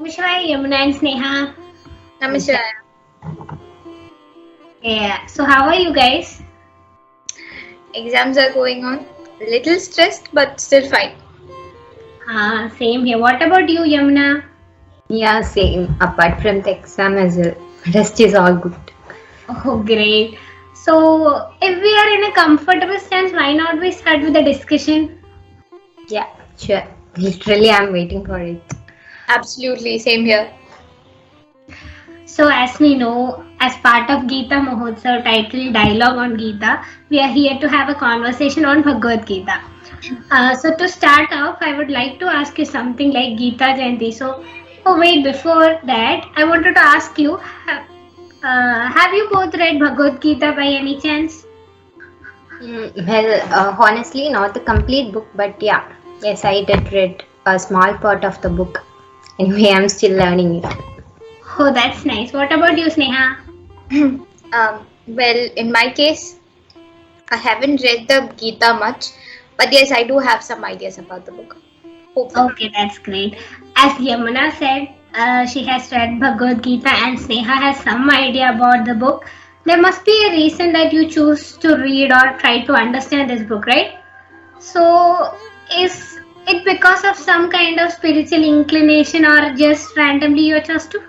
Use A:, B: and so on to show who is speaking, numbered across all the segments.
A: Namaskar, Yamuna and Sneha.
B: Namaste.
A: Yeah. So how are you guys?
B: Exams are going on. A little stressed, but still fine.
A: Same here. What about you, Yamuna?
C: Yeah, same. Apart from the exam as well, rest is all good.
A: Oh, great. So if we are in a comfortable stance, why not we start with the discussion?
C: Yeah, sure. Literally, I'm waiting for it.
B: Absolutely, same here.
A: So as we know, as part of Gita Mahotsav titled Dialogue on Gita, we are here to have a conversation on Bhagavad Gita. So to start off, I would like to ask you something like Gita Jayanti. So, oh wait, before that, I wanted to ask you, have you both read Bhagavad Gita by any chance?
C: Honestly, not the complete book, but yeah, yes, I did read a small part of the book. Anyway, I'm still learning it.
A: Oh, that's nice. What about you, Sneha?
B: Well, in my case, I haven't read the Gita much, but yes, I do have some ideas about the book. Hopefully.
A: Okay, that's great. As Yamuna said, she has read Bhagavad Gita and Sneha has some idea about the book. There must be a reason that you choose to read or try to understand this book, right? So, is it because of some kind of spiritual inclination or just randomly you chose to?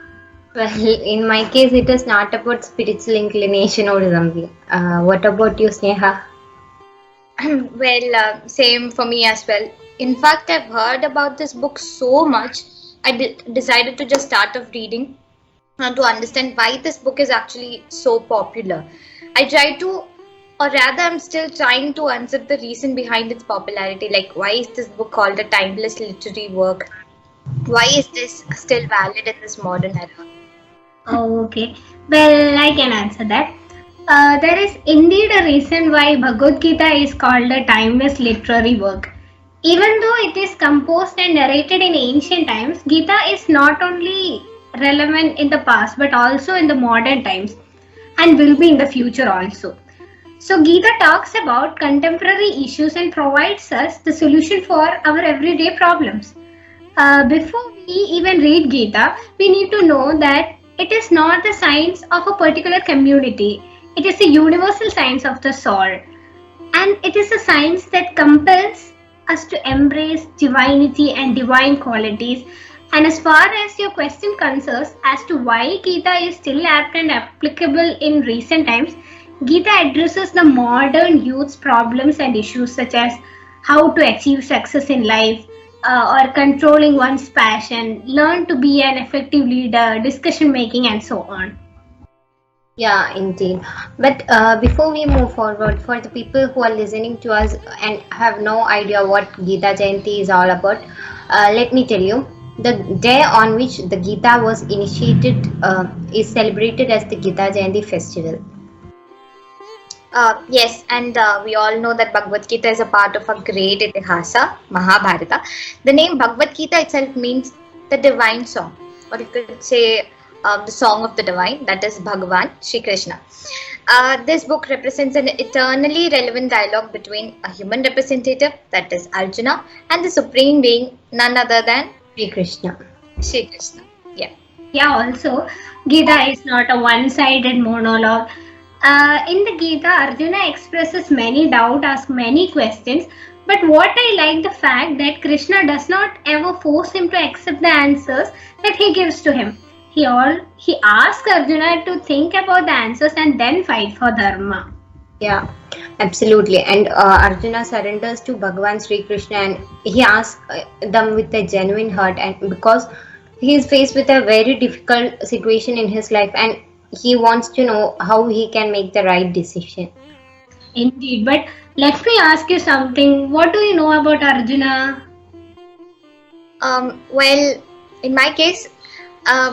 C: Well, in my case, it is not about spiritual inclination or something. What about you, Sneha?
B: Well, same for me as well. In fact, I've heard about this book so much, I decided to just start off reading and to understand why this book is actually so popular. I try to, or rather, I'm still trying to answer the reason behind its popularity. Like, why is this book called a timeless literary work? Why is this still valid in this modern era?
A: Oh, okay. Well, I can answer that. There is indeed a reason why Bhagavad Gita is called a timeless literary work. Even though it is composed and narrated in ancient times, Gita is not only relevant in the past but also in the modern times and will be in the future also. So, Gita talks about contemporary issues and provides us the solution for our everyday problems. Before we even read Gita, we need to know that it is not the science of a particular community. It is a universal science of the soul. And it is a science that compels us to embrace divinity and divine qualities. And as far as your question concerns as to why Gita is still apt and applicable in recent times, Gita addresses the modern youth's problems and issues such as how to achieve success in life, or controlling one's passion, learn to be an effective leader, discussion making, and so on.
C: Yeah, indeed. But before we move forward, for the people who are listening to us and have no idea what Gita Jayanti is all about, let me tell you. The day on which the Gita was initiated is celebrated as the Gita Jayanti festival.
B: Yes, and we all know that Bhagavad Gita is a part of a great Itihasa, Mahabharata. The name Bhagavad Gita itself means the divine song, or you could say the song of the divine, that is Bhagavan, Shri Krishna. This book represents an eternally relevant dialogue between a human representative, that is Arjuna, and the supreme being, none other than
C: Shri Krishna.
B: Shri Krishna. Yeah.
A: Yeah, also, Gita is not a one sided monologue. In the Gita, Arjuna expresses many doubts, asks many questions, but what I like the fact that Krishna does not ever force him to accept the answers that he gives to him. He asks Arjuna to think about the answers and then fight for dharma.
C: Yeah, absolutely. And Arjuna surrenders to Bhagavan Sri Krishna and he asks them with a genuine heart, and because he is faced with a very difficult situation in his life and he wants to know how he can make the right decision.
A: Indeed, but let me ask you something. What do you know about Arjuna?
B: Well, in my case,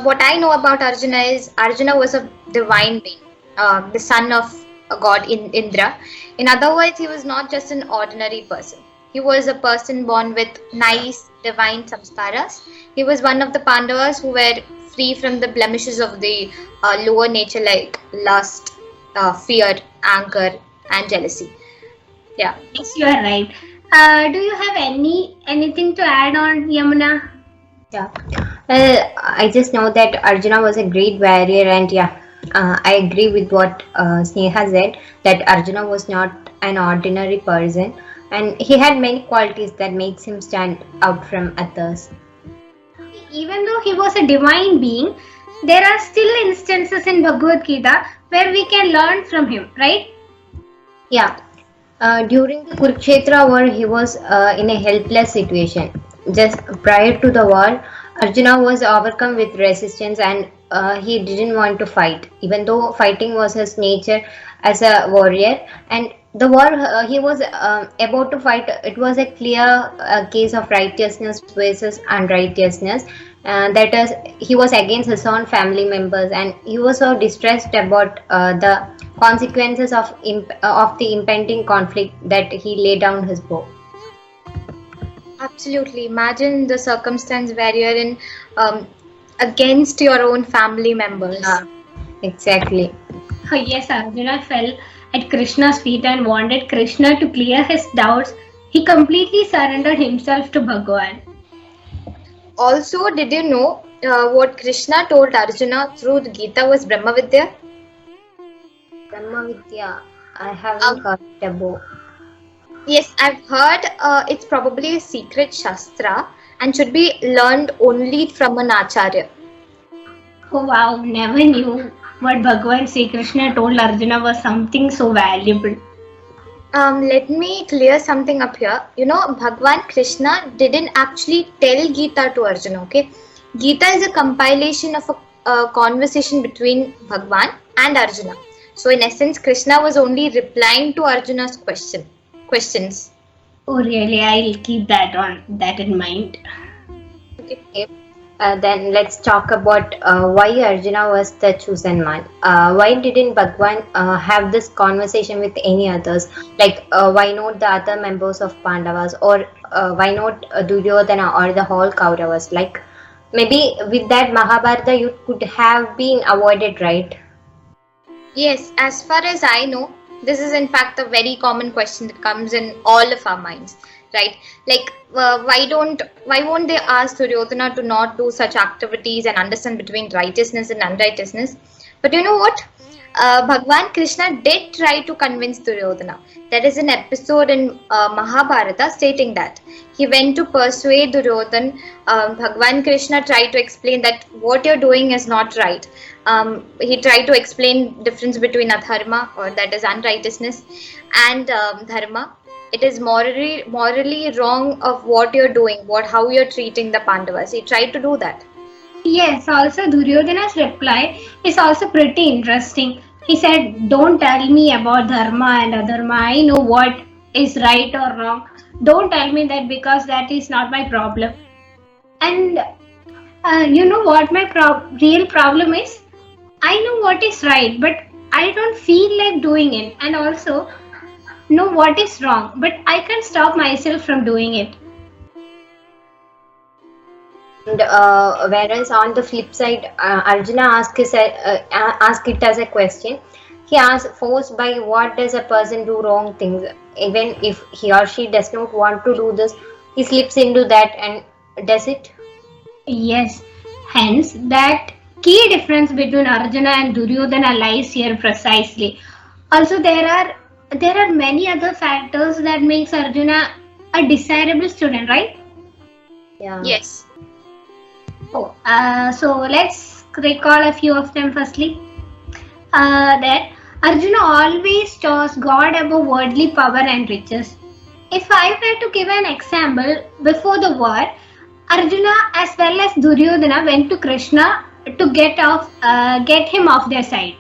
B: what I know about Arjuna is Arjuna was a divine being, the son of a god in Indra. In other words, he was not just an ordinary person. He was a person born with nice divine samskaras. He was one of the Pandavas who were free from the blemishes of the lower nature like lust, fear, anger, and jealousy. Yeah.
A: Yes, you are right. Do you have anything to add on, Yamuna?
C: Yeah. Well, I just know that Arjuna was a great warrior, and yeah, I agree with what Sneha said, that Arjuna was not an ordinary person, and he had many qualities that makes him stand out from others.
A: Even though he was a divine being, there are still instances in Bhagavad Gita where we can learn from him, right?
C: Yeah, during the Kurukshetra war, he was in a helpless situation. Just prior to the war, Arjuna was overcome with resistance, and he didn't want to fight, even though fighting was his nature as a warrior. And the war he was about to fight, it was a clear case of righteousness versus unrighteousness. That is, he was against his own family members, and he was so distressed about the consequences of the impending conflict that he laid down his bow.
B: Absolutely. Imagine the circumstance where you're in against your own family members.
C: Yeah, exactly.
A: Oh, yes, Arjuna fell at Krishna's feet and wanted Krishna to clear his doubts. He completely surrendered himself to Bhagavan.
B: Also, did you know what Krishna told Arjuna through the Gita was Brahma Vidya?
C: Brahma Vidya, I haven't
B: Um,
C: heard about.
B: Yes, I've heard it's probably a secret shastra and should be learned only from an acharya.
A: Oh wow, never knew what Bhagavan Sri Krishna told Arjuna was something so valuable.
B: Let me clear something up here. You know, Bhagwan Krishna didn't actually tell Gita to Arjuna, okay? Gita is a compilation of a conversation between Bhagwan and Arjuna. So, in essence, Krishna was only replying to Arjuna's questions.
A: Oh really, I'll keep that in mind.
C: Okay. Then let's talk about why Arjuna was the chosen one. Why didn't Bhagwan have this conversation with any others? Like, why not the other members of Pandavas, or why not Duryodhana or the whole Kauravas? Like, maybe with that Mahabharata, you could have been avoided, right?
B: Yes, as far as I know, this is in fact a very common question that comes in all of our minds, right? Like, why won't they ask Duryodhana to not do such activities and understand between righteousness and unrighteousness? But you know what? Bhagwan Krishna did try to convince Duryodhana. There is an episode in Mahabharata stating that he went to persuade Duryodhan. Bhagwan Krishna tried to explain that what you're doing is not right. He tried to explain difference between adharma, or that is unrighteousness, and dharma. It is morally wrong of what you're doing, how you're treating the Pandavas. He tried to do that.
A: Yes, also Duryodhana's reply is also pretty interesting. He said, "Don't tell me about dharma and adharma. I know what is right or wrong. Don't tell me that, because that is not my problem." And you know what my real problem is? I know what is right, but I don't feel like doing it. And also know what is wrong, but I can't stop myself from doing it.
C: And whereas on the flip side, Arjuna asked it as a question. He asked, forced by what does a person do wrong things? Even if he or she does not want to do this, he slips into that and does it.
A: Yes, hence that key difference between Arjuna and Duryodhana lies here precisely. Also, there are many other factors that makes Arjuna a desirable student, right?
C: Yeah.
B: Yes.
A: So let's recall a few of them. Firstly, that Arjuna always chose God above worldly power and riches. If I were to give an example, before the war, Arjuna as well as Duryodhana went to Krishna to get him off their side,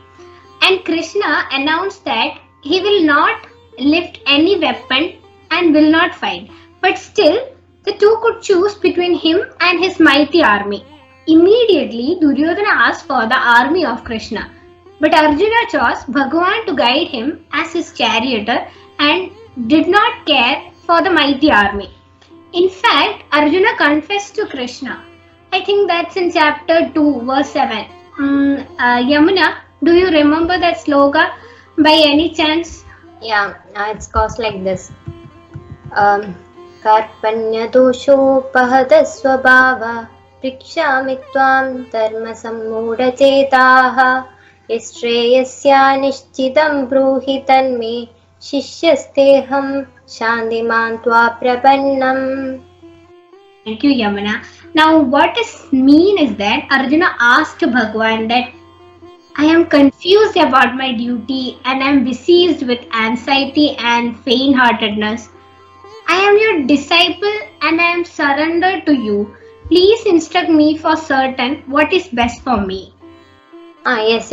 A: and Krishna announced that he will not lift any weapon and will not fight. But still, the two could choose between him and his mighty army. Immediately, Duryodhana asked for the army of Krishna, but Arjuna chose Bhagavan to guide him as his charioteer and did not care for the mighty army. In fact, Arjuna confessed to Krishna. I think that's in chapter 2, verse 7. Yamuna, do you remember that sloka by any chance?
C: Yeah, it goes like this. Karpanya dosho pahada swabhava पृच्छामि त्वां धर्मसम्मूढचेताः यश्रेयस्यानिश्चितं ब्रूहि तन्मे शिष्यस्तेऽहं शान्तिमान् त्वा प्रपन्नम्.
A: Thank you, Yamuna. Now, what is mean is that Arjuna asked Bhagwan that I am confused about my duty and I am besieged with anxiety and faint-heartedness. I am your disciple and I am surrendered to you. Please instruct me for certain what is best for me.
C: Yes.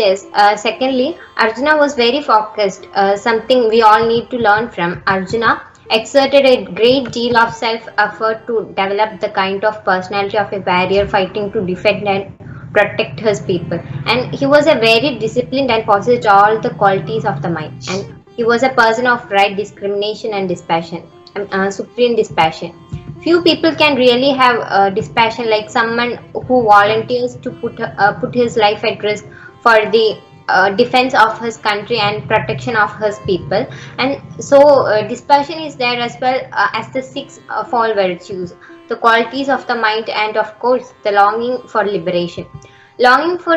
C: Secondly, Arjuna was very focused, something we all need to learn from. Arjuna exerted a great deal of self-effort to develop the kind of personality of a warrior fighting to defend and protect his people. And he was a very disciplined and possessed all the qualities of the mind. And he was a person of right discrimination and dispassion, supreme dispassion. Few people can really have dispassion like someone who volunteers to put his life at risk for the defense of his country and protection of his people. And so dispassion is there as well as the six fall virtues, the qualities of the mind, and of course the longing for liberation. Longing for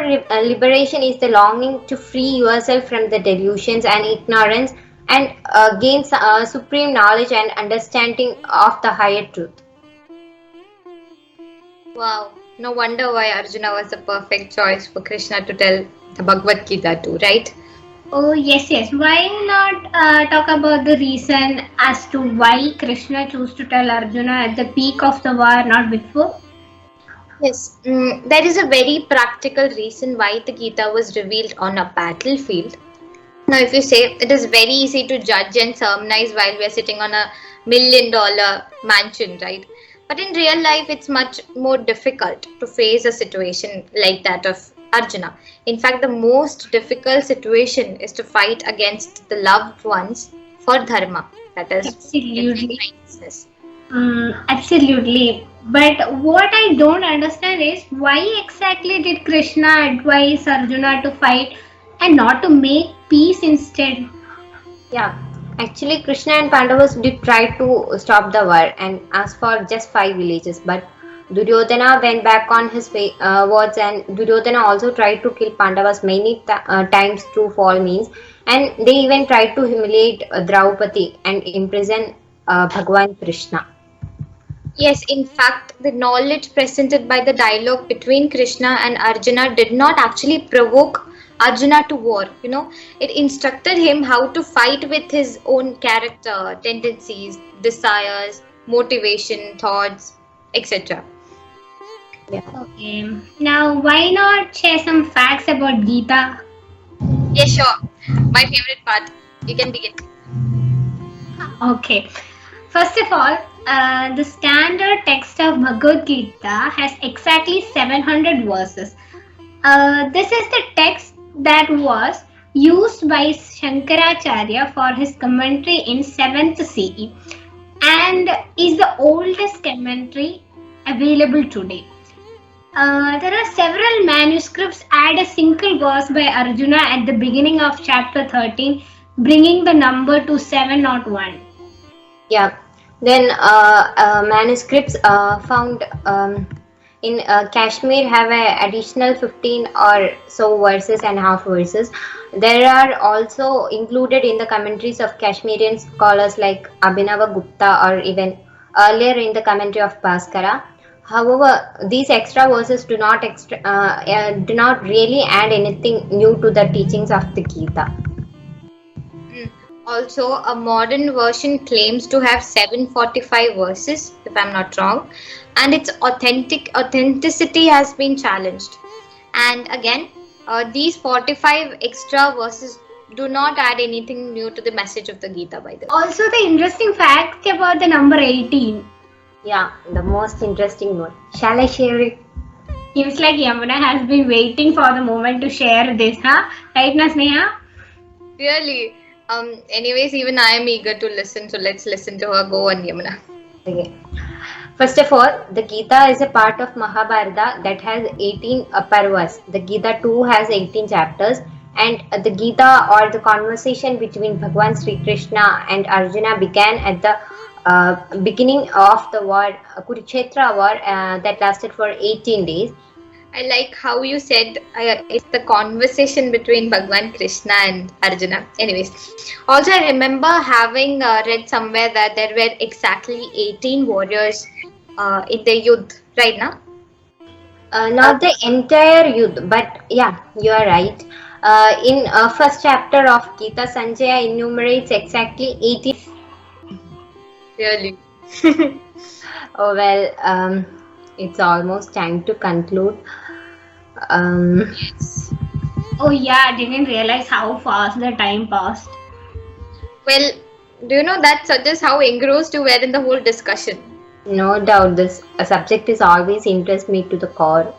C: liberation is the longing to free yourself from the delusions and ignorance and gain supreme knowledge and understanding of the higher truth.
B: Wow, no wonder why Arjuna was the perfect choice for Krishna to tell the Bhagavad Gita to, right?
A: Oh, yes. Why not talk about the reason as to why Krishna chose to tell Arjuna at the peak of the war, not before?
B: Yes, there is a very practical reason why the Gita was revealed on a battlefield. Now, if you say it is very easy to judge and sermonize while we are sitting on a $1 million mansion, right? But in real life, it's much more difficult to face a situation like that of Arjuna. In fact, the most difficult situation is to fight against the loved ones for dharma, that is,
A: Absolutely.
B: righteousness.
A: Absolutely. But what I don't understand is why exactly did Krishna advise Arjuna to fight and not to make peace instead?
C: Yeah, actually Krishna and Pandavas did try to stop the war and asked for just 5 villages, but Duryodhana went back on his words, and Duryodhana also tried to kill Pandavas many times through foul means, and they even tried to humiliate Draupadi and imprison Bhagwan Krishna.
B: Yes, in fact, the knowledge presented by the dialogue between Krishna and Arjuna did not actually provoke Arjuna to war. It instructed him how to fight with his own character, tendencies, desires, motivation, thoughts, etc.
A: Okay. Now, why not share some facts about Gita?
B: Yeah, sure. My favorite part. You can begin.
A: Okay. First of all, the standard text of Bhagavad Gita has exactly 700 verses. This is the text that was used by Shankaracharya for his commentary in 7th CE and is the oldest commentary available today. There are several manuscripts add a single verse by Arjuna at the beginning of chapter 13, bringing the number to 701.
C: Yeah. Then manuscripts found in Kashmir have an additional 15 or so verses and half verses. There are also included in the commentaries of Kashmirian scholars like Abhinava Gupta or even earlier in the commentary of Bhaskara. However, these extra verses do not really add anything new to the teachings of the Gita.
B: Also, a modern version claims to have 745 verses, if I'm not wrong, and its authenticity has been challenged. And again, these 45 extra verses do not add anything new to the message of the Gita, by the way.
A: Also, the interesting fact about the number 18.
C: Yeah, the most interesting one. Shall I share it?
A: Seems like Yamuna has been waiting for the moment to share this, huh? Right, Sneha?
B: Really? Anyways, even I am eager to listen, so let's listen to her. Go on, Yamuna.
C: Okay. First of all, the Gita is a part of Mahabharata that has 18 parvas. The Gita too has 18 chapters, and the Gita or the conversation between Bhagwan Sri Krishna and Arjuna began at the beginning of the war, Kurukshetra war, that lasted for 18 days.
B: I like how you said it's the conversation between Bhagwan Krishna and Arjuna. Anyways, also I remember having read somewhere that there were exactly 18 warriors in the Yudh, right now?
C: Not the entire Yudh, but yeah, you are right. In first chapter of Gita, Sanjaya enumerates exactly 18.
B: Really?
C: Oh well, it's almost time to conclude.
B: Yes.
A: Oh yeah, I didn't realize how fast the time passed.
B: Well, do you know that suggests how engrossed you were in the whole discussion?
C: No doubt, this subject is always interests me to the core.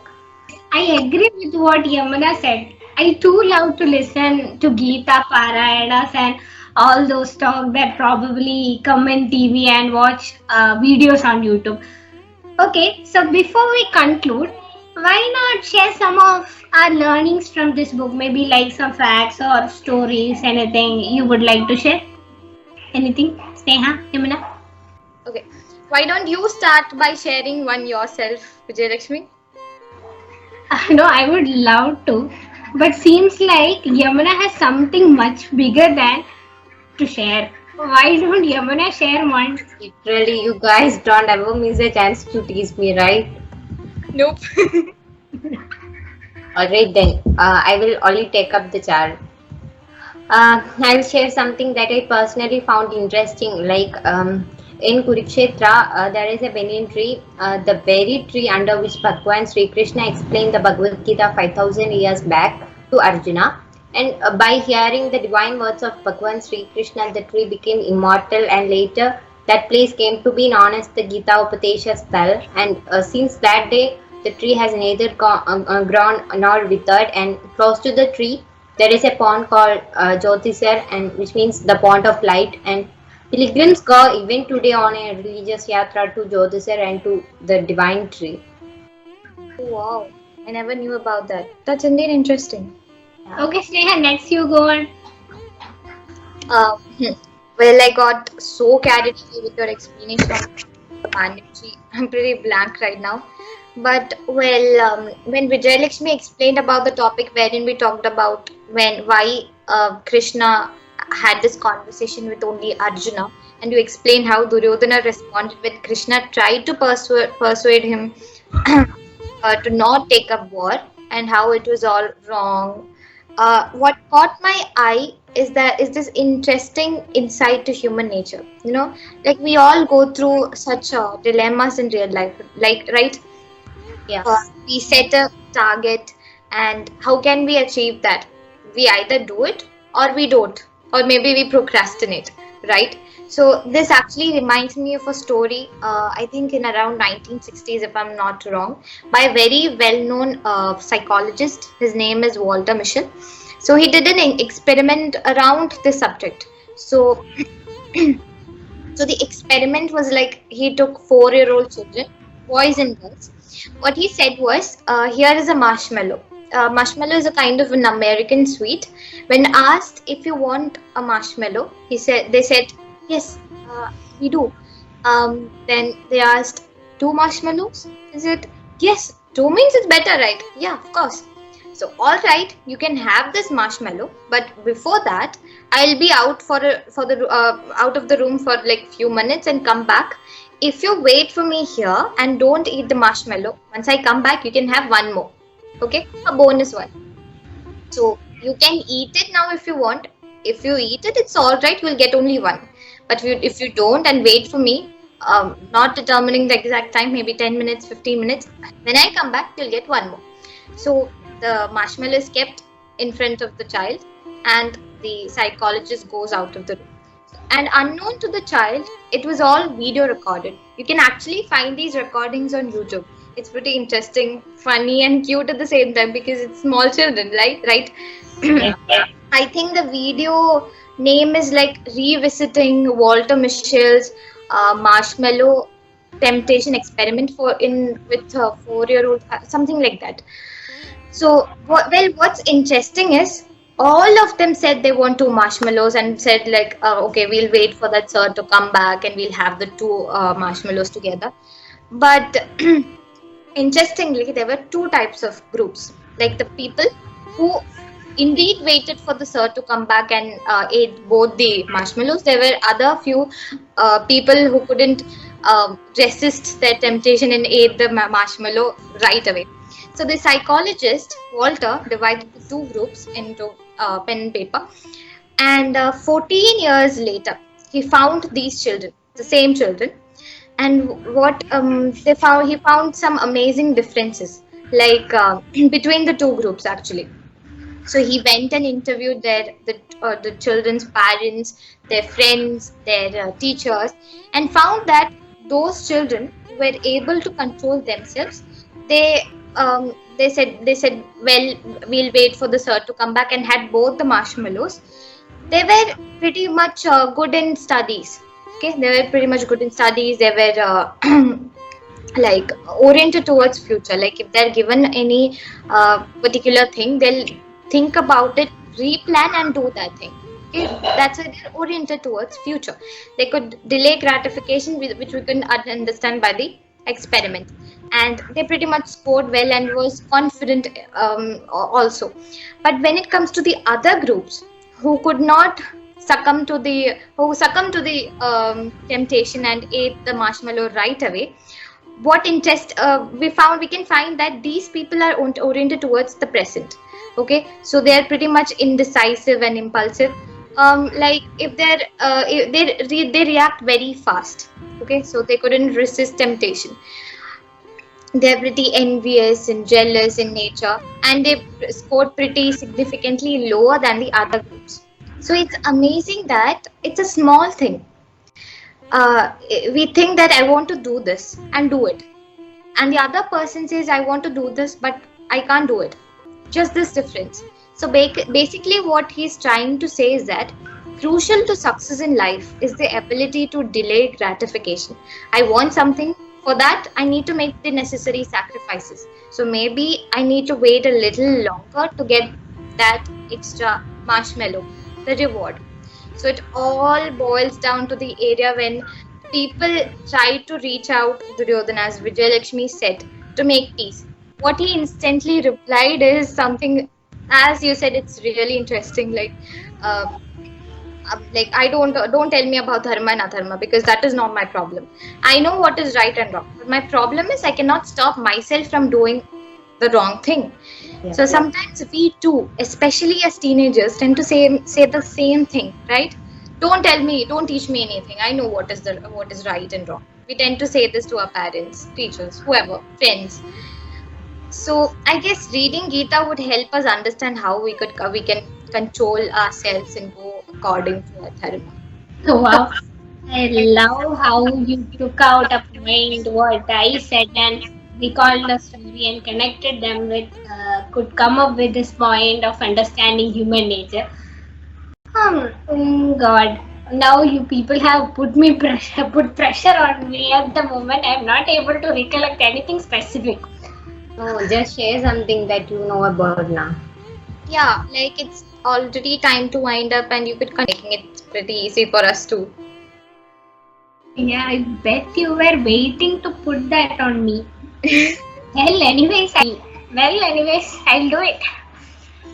A: I agree with what Yamuna said. I too love to listen to Geeta Parayanas and all those talk that probably come in TV and watch videos on YouTube. Okay, so before we conclude, why not share some of our learnings from this book? Maybe like some facts or stories, anything you would like to share? Anything? Sneha, Yamuna?
B: Okay. Why don't you start by sharing one yourself, Vijayalakshmi?
A: No, I would love to, but seems like Yamuna has something much bigger than to share. Why don't Yamuna share one?
C: Literally, you guys don't ever miss a chance to tease me, right?
B: Nope.
C: Alright then, I will only take up the charge. I will share something that I personally found interesting. Like in Kurukshetra, there is a banyan tree, the very tree under which Bhagwan Sri Krishna explained the Bhagavad Gita 5000 years back to Arjuna. And by hearing the divine words of Bhagwan Sri Krishna, the tree became immortal, and later that place came to be known as the Gita Upadesha Sthal. And since that day, the tree has neither grown nor withered, and close to the tree there is a pond called Jyotisar, and which means the pond of light. And pilgrims go even today on a religious yatra to Jyotisar and to the divine tree.
B: Wow. I never knew about that. That's indeed interesting.
A: Okay, Sneha, next you go on.
B: Well, I got so carried away with your explanation of banyan tree. I'm pretty blank right now. But well, when Vijayalakshmi explained about the topic wherein we talked about why Krishna had this conversation with only Arjuna, and you explained how Duryodhana responded when Krishna tried to persuade him to not take up war, and how it was all wrong. What caught my eye is this interesting insight to human nature. You know, like we all go through such dilemmas in real life, like right?
C: Yeah.
B: We set a target, and how can we achieve that? We either do it or we don't, or maybe we procrastinate, right? So this actually reminds me of a story, I think in around 1960s, if I'm not wrong, by a very well-known psychologist. His name is Walter Mischel. So he did an experiment around this subject. So the experiment was like, he took 4-year-old children, boys and girls. What he said was, here is a marshmallow. Marshmallow is a kind of an American sweet. When asked if you want a marshmallow, they said, yes, we do. Then they asked, 2 marshmallows? He said, yes, 2 means it's better, right? Yeah, of course. So, all right, you can have this marshmallow, but before that, I'll be out out of the room for like few minutes and come back. If you wait for me here and don't eat the marshmallow, once I come back, you can have 1 more. Okay, a bonus one. So you can eat it now if you want. If you eat it, it's all right. You'll get only 1. But if you don't and wait for me, not determining the exact time, maybe 10 minutes, 15 minutes. When I come back, you'll get 1 more. So the marshmallow is kept in front of the child, and the psychologist goes out of the room. And unknown to the child, it was all video recorded. You can actually find these recordings on YouTube. It's pretty interesting, funny, and cute at the same time because it's small children, right? I think the video name is like Revisiting Walter Mischel's Marshmallow Temptation Experiment with a 4-year-old, something like that. So, what's interesting is all of them said they want 2 marshmallows and said like, okay, we'll wait for that sir to come back and we'll have the 2 marshmallows together. But interestingly, there were 2 types of groups. Like the people who indeed waited for the sir to come back and ate both the marshmallows. There were other few people who couldn't resist their temptation and ate the marshmallow right away. So the psychologist Walter divided the 2 groups into pen and paper, and 14 years later, he found these children, the same children, and what he found some amazing differences, like between the 2 groups actually. So he went and interviewed the children's parents, their friends, their teachers, and found that those children were able to control themselves. They said, well, we'll wait for the sir to come back, and had both the marshmallows. They were pretty much good in studies. Okay, they were pretty much good in studies. They were like oriented towards future. Like if they're given any particular thing, they'll think about it, replan, and do that thing. Okay, that's why they're oriented towards future. They could delay gratification, which we can understand by the experiment, and they pretty much scored well and was confident also. But when it comes to the other groups who could not succumb to the temptation and ate the marshmallow right away, what interest we can find that these people are oriented towards the present. Okay, so they are pretty much indecisive and impulsive. Like if they react very fast. Okay, so they couldn't resist temptation. They're pretty envious and jealous in nature, and they scored pretty significantly lower than the other groups. So it's amazing that it's a small thing. We think that I want to do this and do it, and the other person says I want to do this but I can't do it. Just this difference. So basically what he's trying to say is that crucial to success in life is the ability to delay gratification. I want something, for that I need to make the necessary sacrifices. So maybe I need to wait a little longer to get that extra marshmallow, the reward. So it all boils down to the area when people try to reach out, Duryodhana, as Vijayalakshmi said, to make peace. What he instantly replied is something, as you said, it's really interesting. Like I don't tell me about dharma and adharma, because that is not my problem. I know what is right and wrong, but my problem is I cannot stop myself from doing the wrong thing.
C: Yeah.
B: So sometimes we too, especially as teenagers, tend to say the same thing, right? Don't teach me anything. I know what is right and wrong. We tend to say this to our parents, teachers, whoever, friends. So I guess reading Gita would help us understand how we can control ourselves and go according to our dharma.
A: Wow. I love how you took out a point what I said and recalled the story and connected them with, could come up with this point of understanding human nature. God, now you people have put pressure on me at the moment. I am not able to recollect anything specific.
C: Oh, just share something that you know about now.
B: Yeah, like it's already time to wind up, and you could making it pretty easy for us too.
A: Yeah, I bet you were waiting to put that on me. Well, anyways, I'll do it.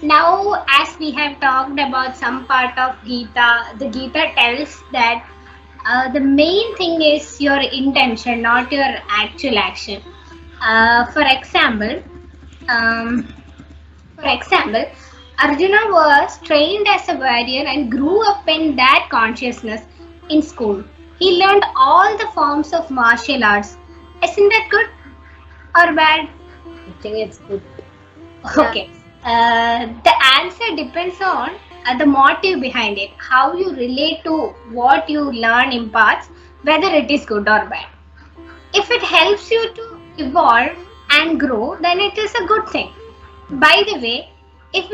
A: Now, as we have talked about some part of Gita, the Gita tells that the main thing is your intention, not your actual action. For example, Arjuna was trained as a warrior and grew up in that consciousness in school. He learned all the forms of martial arts. Isn't that good or bad?
C: I think it's good.
A: Okay. The answer depends on the motive behind it, how you relate to what you learn imparts, whether it is good or bad. If it helps you to evolve and grow, then it is a good thing. By the way, if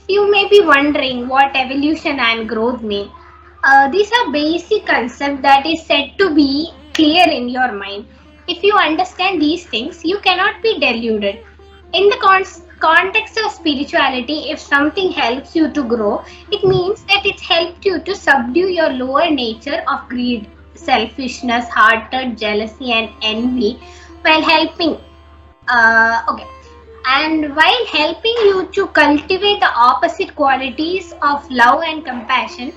A: you may be wondering what evolution and growth mean, these are basic concepts that is said to be clear in your mind. If you understand these things, you cannot be deluded. In the context of spirituality, if something helps you to grow, it means that it's helped you to subdue your lower nature of greed, selfishness, hearted jealousy, and envy while helping. Okay. And while helping you to cultivate the opposite qualities of love and compassion,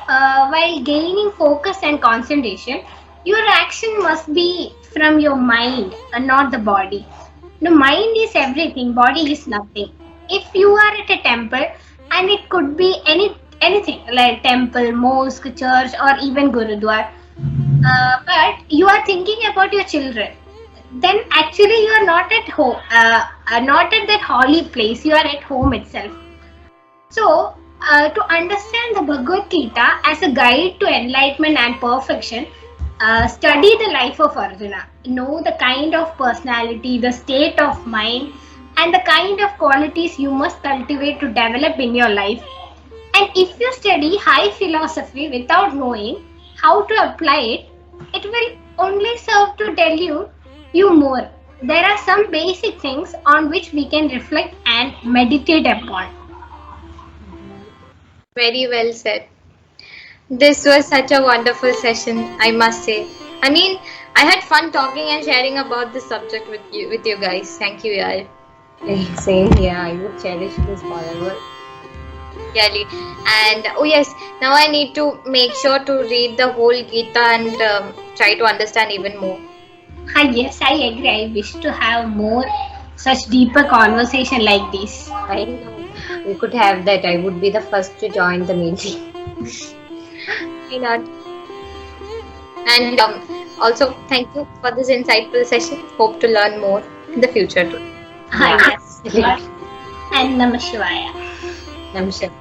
A: while gaining focus and concentration, your action must be from your mind and not the body. The mind is everything, body is nothing. If you are at a temple, and it could be anything like temple, mosque, church, or even gurudwara, but you are thinking about your children, then actually you are not at home, not at that holy place. You are at home itself. So, to understand the Bhagavad Gita as a guide to enlightenment and perfection, study the life of Arjuna. Know the kind of personality, the state of mind, and the kind of qualities you must cultivate to develop in your life. And if you study high philosophy without knowing how to apply it, it will only serve to tell you more. There are some basic things on which we can reflect and meditate upon.
B: Very well said. This was such a wonderful session, I must say. I mean, I had fun talking and sharing about this subject with you guys. Thank you, yaar.
C: Same here. I would cherish this forever.
B: Really. And oh yes, now I need to make sure to read the whole Gita and try to understand even more.
A: Yes, I agree. I wish to have more such deeper conversation like this.
C: I know. We could have that. I would be the first to join the meeting.
B: Why not? And also, thank you for this insightful session. Hope to learn more in the future too.
A: Yes. And Namah Shivaya.
C: Namaskar.